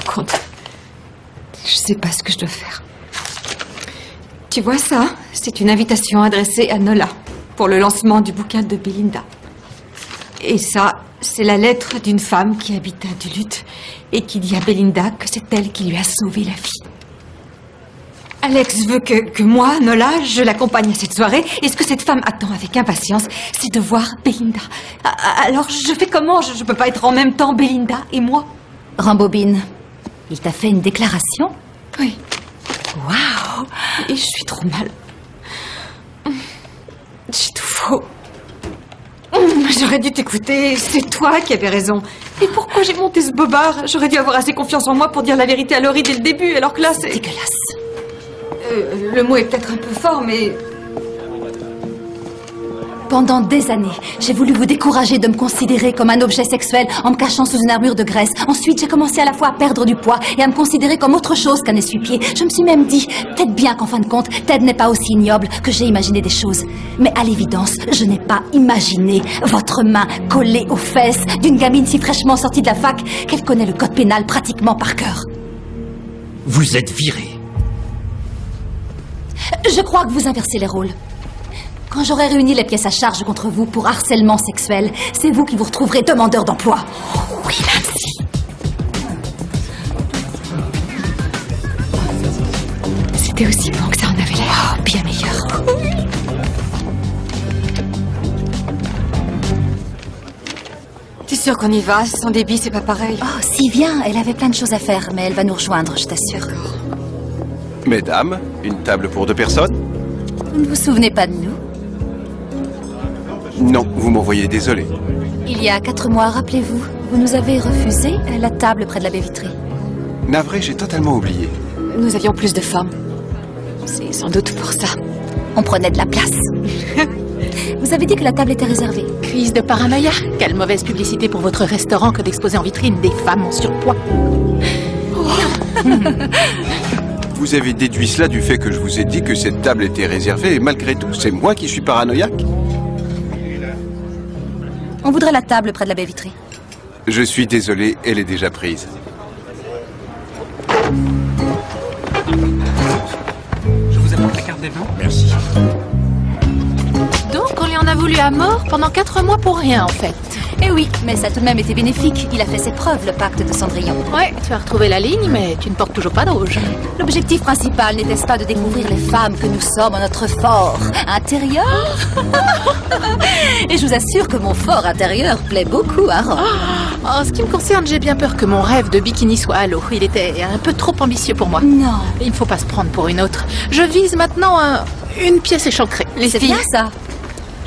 rends compte? Je sais pas ce que je dois faire. Tu vois ça? C'est une invitation adressée à Nola pour le lancement du bouquin de Belinda. Et ça, c'est la lettre d'une femme qui habite à Duluth et qui dit à Belinda que c'est elle qui lui a sauvé la vie. Alex veut que moi, Nola, je l'accompagne à cette soirée. Et ce que cette femme attend avec impatience, c'est de voir Belinda. Alors, je fais comment? Je peux pas être en même temps Belinda et moi. Rambobine, il t'a fait une déclaration? Oui. Waouh! Et je suis trop mal. J'ai tout faux. J'aurais dû t'écouter, c'est toi qui avais raison. Et pourquoi j'ai monté ce bobard? J'aurais dû avoir assez confiance en moi pour dire la vérité à Laurie dès le début, alors que là c'est... Dégueulasse. Le mot est peut-être un peu fort, mais... Pendant des années, j'ai voulu vous décourager de me considérer comme un objet sexuel en me cachant sous une armure de graisse. Ensuite, j'ai commencé à la fois à perdre du poids et à me considérer comme autre chose qu'un essuie-pied. Je me suis même dit, peut-être bien qu'en fin de compte, Ted n'est pas aussi ignoble que j'ai imaginé des choses. Mais à l'évidence, je n'ai pas imaginé votre main collée aux fesses d'une gamine si fraîchement sortie de la fac qu'elle connaît le code pénal pratiquement par cœur. Vous êtes viré. Je crois que vous inversez les rôles. Quand j'aurai réuni les pièces à charge contre vous pour harcèlement sexuel, c'est vous qui vous retrouverez demandeur d'emploi. Oui, Nancy. C'était aussi bon que ça en avait l'air. Oh, bien meilleur. T'es sûre qu'on y va? Sans débit, c'est pas pareil. Oh, si, viens, elle avait plein de choses à faire, mais elle va nous rejoindre, je t'assure. Mesdames, une table pour 2 personnes? Vous ne vous souvenez pas de nous? Non, vous m'envoyez désolé. Il y a 4 mois, rappelez-vous, vous nous avez refusé la table près de la baie vitrée. Navré, j'ai totalement oublié. Nous avions plus de femmes. C'est sans doute pour ça. On prenait de la place. Vous avez dit que la table était réservée. Crise de paranoïa. Quelle mauvaise publicité pour votre restaurant que d'exposer en vitrine des femmes en surpoids. Vous avez déduit cela du fait que je vous ai dit que cette table était réservée et malgré tout, c'est moi qui suis paranoïaque? On voudrait la table près de la baie vitrée. Je suis désolé, elle est déjà prise. Je vous apporte la carte des vins. Merci. Donc, on lui en a voulu à mort pendant 4 mois pour rien, en fait. Eh oui, mais ça a tout de même été bénéfique. Il a fait ses preuves, le pacte de Cendrillon. Ouais, tu as retrouvé la ligne, mais tu ne portes toujours pas d'auge. L'objectif principal n'était-ce pas de découvrir les femmes que nous sommes en notre fort intérieur? Et je vous assure que mon fort intérieur plaît beaucoup à Rome. En ce qui me concerne, j'ai bien peur que mon rêve de bikini soit à l'eau. Il était un peu trop ambitieux pour moi. Non. Il ne faut pas se prendre pour une autre. Je vise maintenant une pièce échancrée. Les C'est filles, bien ça.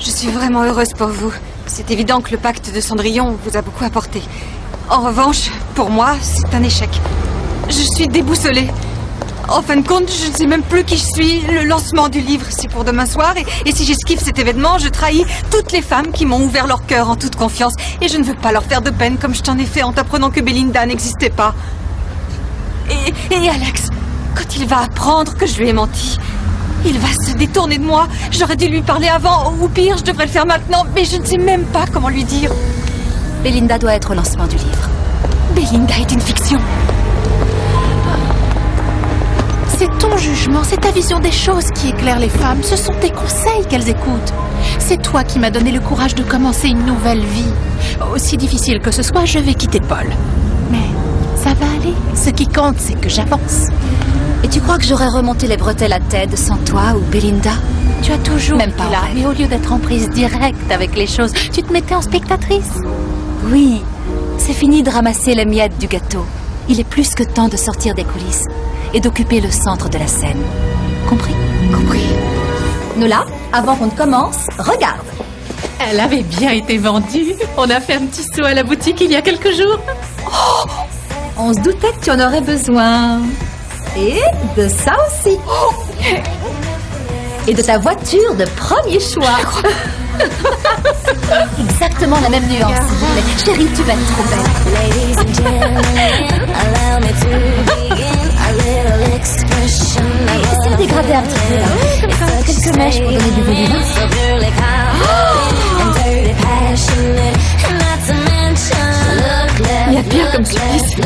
je suis vraiment heureuse pour vous. C'est évident que le pacte de Cendrillon vous a beaucoup apporté. En revanche, pour moi, c'est un échec. Je suis déboussolée. En fin de compte, je ne sais même plus qui je suis. Le lancement du livre, c'est pour demain soir. Et si j'esquive cet événement, je trahis toutes les femmes qui m'ont ouvert leur cœur en toute confiance. Et je ne veux pas leur faire de peine comme je t'en ai fait en t'apprenant que Belinda n'existait pas. Et Alex, quand il va apprendre que je lui ai menti, il va se détourner de moi. J'aurais dû lui parler avant, ou pire, je devrais le faire maintenant, mais je ne sais même pas comment lui dire. Belinda doit être au lancement du livre. Belinda est une fiction. C'est ton jugement, c'est ta vision des choses qui éclaire les femmes. Ce sont tes conseils qu'elles écoutent. C'est toi qui m'as donné le courage de commencer une nouvelle vie. Aussi difficile que ce soit, je vais quitter Paul. Mais ça va aller. Ce qui compte, c'est que j'avance. Et tu crois que j'aurais remonté les bretelles à Ted sans toi ou Belinda? Tu as toujours Même été pas en là, rêve. mais au lieu d'être en prise directe avec les choses, tu te mettais en spectatrice. Oui, c'est fini de ramasser les miettes du gâteau. Il est plus que temps de sortir des coulisses et d'occuper le centre de la scène. Compris? Compris. Nola, avant qu'on ne commence, regarde. Elle avait bien été vendue. On a fait un petit saut à la boutique il y a quelques jours. Oh, on se doutait que tu en aurais besoin. Et de ça aussi. Et de ta voiture de premier choix. Exactement la même nuance, s'il vous plaît. Chérie, tu vas être trop belle. C'est un dégradé un petit peu là. Quelques mèches pour donner du volume. Il y a pire comme supplice.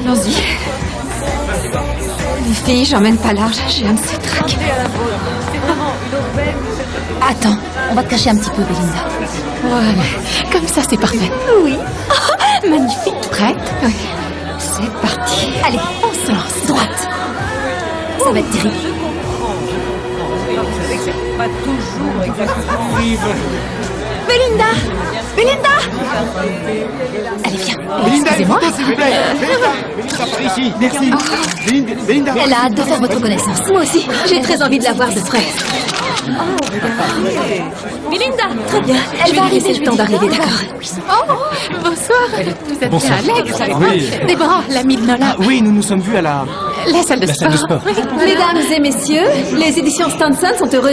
Allons-y. Les filles, j'emmène pas large. J'ai un de ces tracs. Attends, on va te cacher un petit peu, Belinda. Voilà, comme ça c'est parfait. Oui. Oh, magnifique. Prête? Oui. C'est parti. Allez, on se lance. Droite. Ça va être terrible. Belinda! Belinda! Allez, viens. Excusez-moi. S'il vous plaît. Belinda, par ici. Merci. Belinda. Elle a hâte de faire votre connaissance. Moi aussi, j'ai très envie de la voir de près. Belinda! Très bien. Elle va arriver, le temps d'arriver, d'accord? Oh, bonsoir. Vous êtes bien Alex. Oui. Déborah, l'amie de Nola. Oui, nous nous sommes vus à la La salle de sport. salle de sport. Mesdames et messieurs, les éditions Stanson sont heureuses